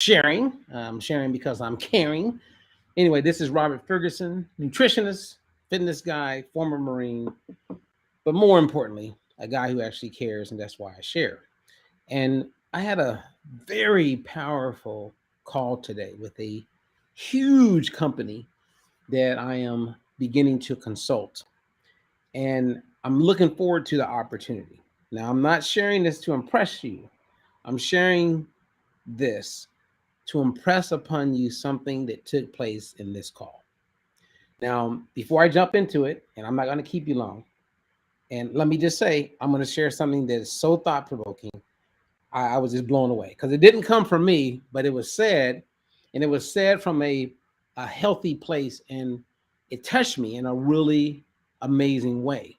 sharing. I'm sharing because I'm caring. Anyway, this is Robert Ferguson, nutritionist, fitness guy, former Marine, but more importantly, a guy who actually cares, and that's why I share. And I had a very powerful call today with a huge company that I am beginning to consult. And I'm looking forward to the opportunity. Now, I'm not sharing this to impress you, I'm sharing this to impress upon you something that took place in this call. Now, before I jump into it, and I'm not going to keep you long, and let me just say, I'm going to share something that is so thought provoking. I was just blown away because it didn't come from me, but it was said, and it was said from a healthy place, and it touched me in a really amazing way.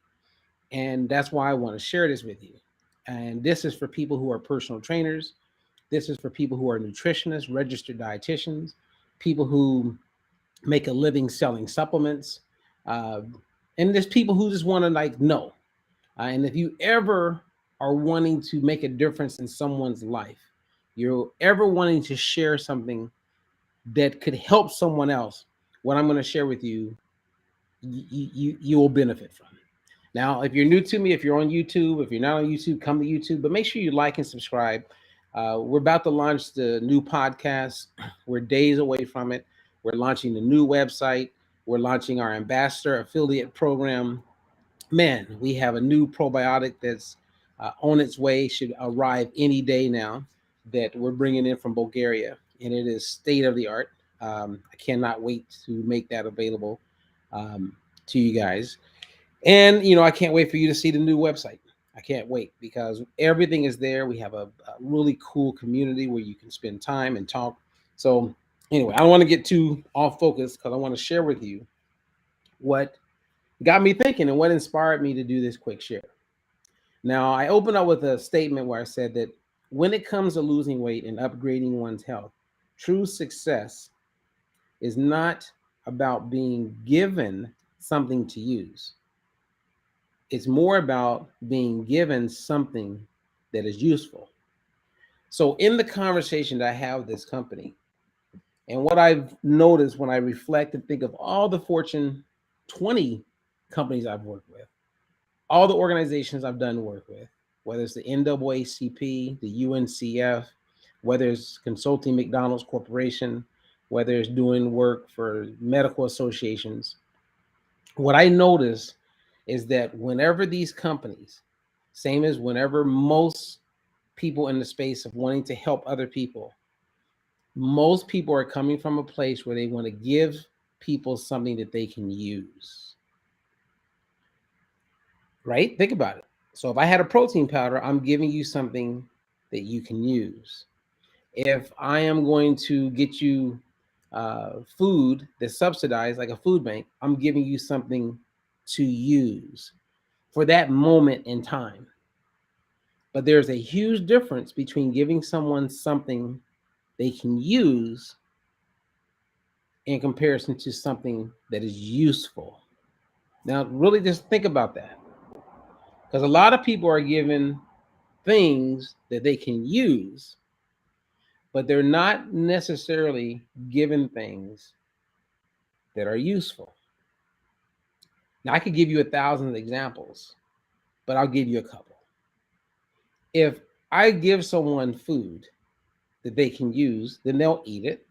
And that's why I want to share this with you. And this is for people who are personal trainers. This is for people who are nutritionists, registered dietitians, people who make a living selling supplements, uh, and there's people who just want to like know. And if you ever are wanting to make a difference in someone's life, you're ever wanting to share something that could help someone else, what I'm going to share with you, you will benefit from. Now, if you're new to me, if you're on YouTube, if you're not on YouTube, come to YouTube, but make sure you like and subscribe. We're about to launch the new podcast. We're days away from it. We're launching the new website. We're launching our ambassador affiliate program. Man, we have a new probiotic that's on its way, should arrive any day now, that we're bringing in from Bulgaria, and it is state of the art. I cannot wait to make that available to you guys. And, I can't wait for you to see the new website. I can't wait because everything is there. We have a really cool community where you can spend time and talk. So, anyway, I don't want to get too off focus because I want to share with you what got me thinking and what inspired me to do this quick share. Now, I opened up with a statement where I said that when it comes to losing weight and upgrading one's health, true success is not about being given something to use. It's more about being given something that is useful. So, in the conversation that I have with this company, and what I've noticed when I reflect and think of all the Fortune 20 companies I've worked with, all the organizations I've done work with, whether it's the NAACP, the UNCF, whether it's consulting McDonald's Corporation, whether it's doing work for medical associations, what I notice is that whenever these companies, same as whenever most people in the space of wanting to help other people, most people are coming from a place where they want to give people something that they can use. Right? Think about it. So if I had a protein powder, I'm giving you something that you can use. If I am going to get you food that's subsidized, like a food bank, I'm giving you something to use for that moment in time. But there's a huge difference between giving someone something they can use in comparison to something that is useful. Now, really just think about that. Because a lot of people are given things that they can use, but they're not necessarily given things that are useful. Now, I could give you 1,000 examples, but I'll give you a couple. If I give someone food that they can use, then they'll eat it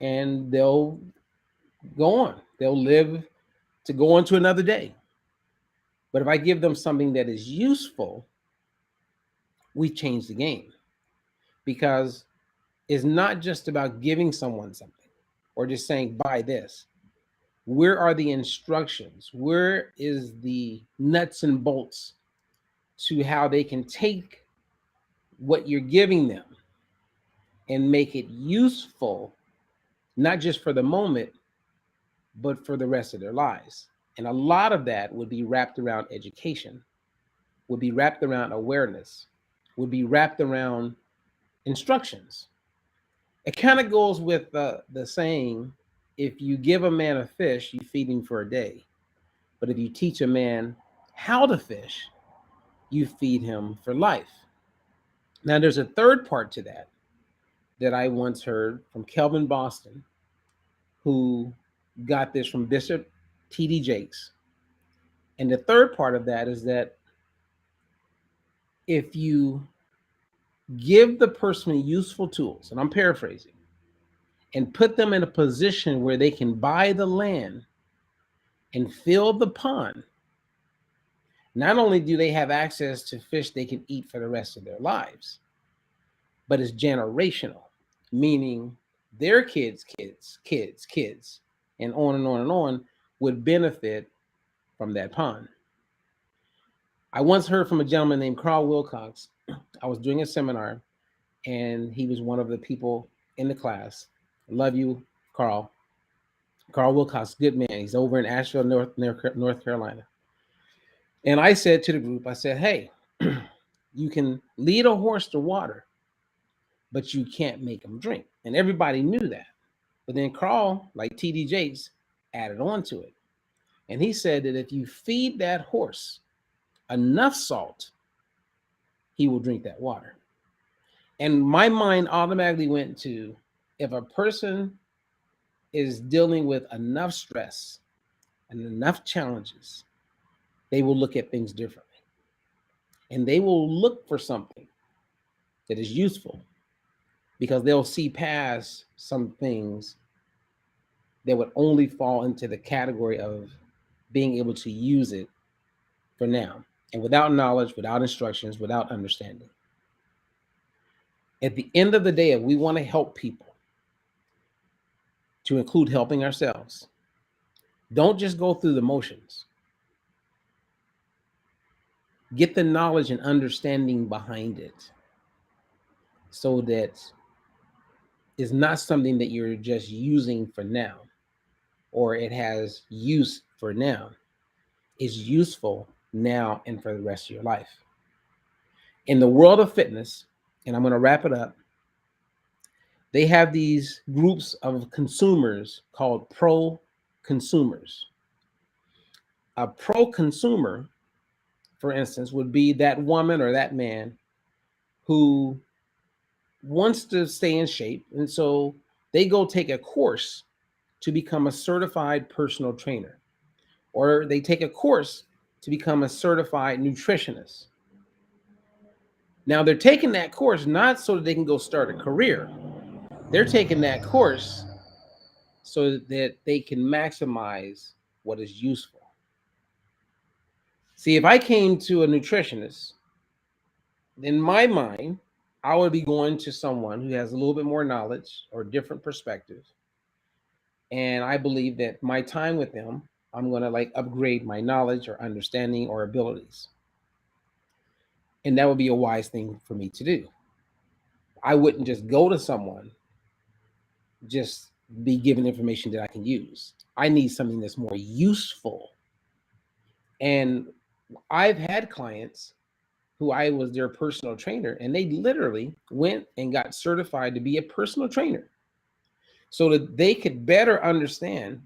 and they'll go on. They'll live to go on to another day. But if I give them something that is useful, we change the game, because it's not just about giving someone something or just saying, buy this. Where are the instructions? Where is the nuts and bolts to how they can take what you're giving them and make it useful, not just for the moment, but for the rest of their lives? And a lot of that would be wrapped around education, would be wrapped around awareness, would be wrapped around instructions. It kind of goes with the saying, if you give a man a fish, you feed him for a day. But if you teach a man how to fish, you feed him for life. Now, there's a third part to that that I once heard from Kelvin Boston, who got this from Bishop T.D. Jakes. And the third part of that is that if you give the person useful tools, and I'm paraphrasing, and put them in a position where they can buy the land and fill the pond, not only do they have access to fish they can eat for the rest of their lives, but it's generational, meaning their kids, and on and on and on would benefit from that pond. I once heard from a gentleman named Carl Wilcox. I was doing a seminar, and he was one of the people in the class. I love you, Carl. Carl Wilcox, good man. He's over in Asheville, North Carolina. And I said to the group, I said, hey, you can lead a horse to water, but you can't make him drink. And everybody knew that. But then Carl, like T.D. Jakes, added on to it. And he said that if you feed that horse enough salt, he will drink that water. And my mind automatically went to, if a person is dealing with enough stress and enough challenges, they will look at things differently. And they will look for something that is useful, because they'll see past some things that would only fall into the category of being able to use it for now, and without knowledge, without instructions, without understanding. At the end of the day, if we want to help people, to include helping ourselves, don't just go through the motions. Get the knowledge and understanding behind it, so that it's not something that you're just using for now, or it has use for now. It's useful now and for the rest of your life. In the world of fitness, and I'm going to wrap it up, they have these groups of consumers called pro-consumers. A pro-consumer, for instance, would be that woman or that man who wants to stay in shape, and so they go take a course to become a certified personal trainer, or they take a course to become a certified nutritionist. Now, they're taking that course not so that they can go start a career. They're taking that course so that they can maximize what is useful. See, if I came to a nutritionist, in my mind, I would be going to someone who has a little bit more knowledge or different perspective. And I believe that my time with them, I'm going to like upgrade my knowledge or understanding or abilities. And that would be a wise thing for me to do. I wouldn't just go to someone, just be given information that I can use. I need something that's more useful. And I've had clients who I was their personal trainer, and they literally went and got certified to be a personal trainer so that they could better understand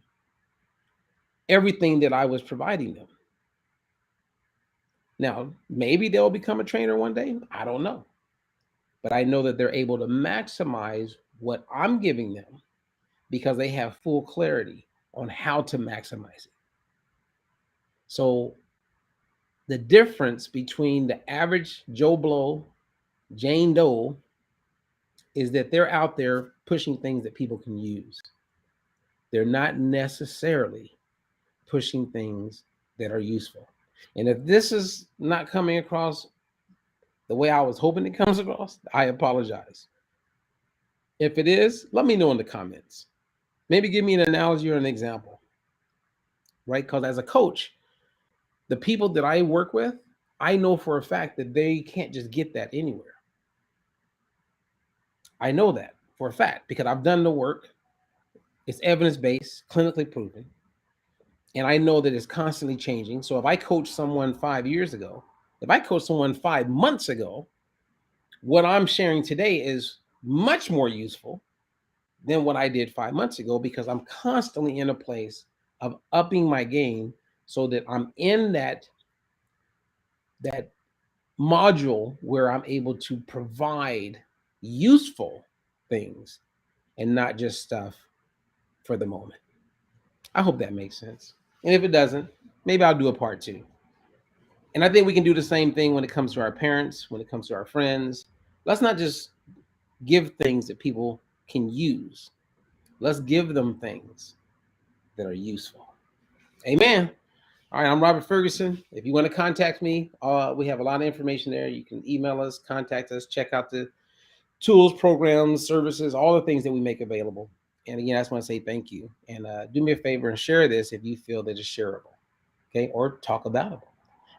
everything that I was providing them. Now, maybe they'll become a trainer one day. I don't know. But I know that they're able to maximize what I'm giving them because they have full clarity on how to maximize it. So the difference between the average Joe Blow, Jane Doe, is that they're out there pushing things that people can use. They're not necessarily pushing things that are useful. And if this is not coming across the way I was hoping it comes across, I apologize. If it is, let me know in the comments. Maybe give me an analogy or an example, right? Because as a coach, the people that I work with, I know for a fact that they can't just get that anywhere. I know that for a fact because I've done the work. It's evidence-based, clinically proven. And I know that it's constantly changing. So if I coach someone 5 years ago, if I coach someone 5 months ago, what I'm sharing today is much more useful than what I did 5 months ago, because I'm constantly in a place of upping my game so that I'm in that module where I'm able to provide useful things and not just stuff for the moment. I hope that makes sense. And if it doesn't, maybe I'll do a part two. And I think we can do the same thing when it comes to our parents, when it comes to our friends. Let's not just give things that people can use. Let's give them things that are useful. Amen. All right, I'm Robert Ferguson. If you want to contact me, we have a lot of information there. You can email us, contact us, check out the tools, programs, services, all the things that we make available. And again, I just want to say thank you. And do me a favor and share this if you feel that it's shareable. Okay, or talk about it.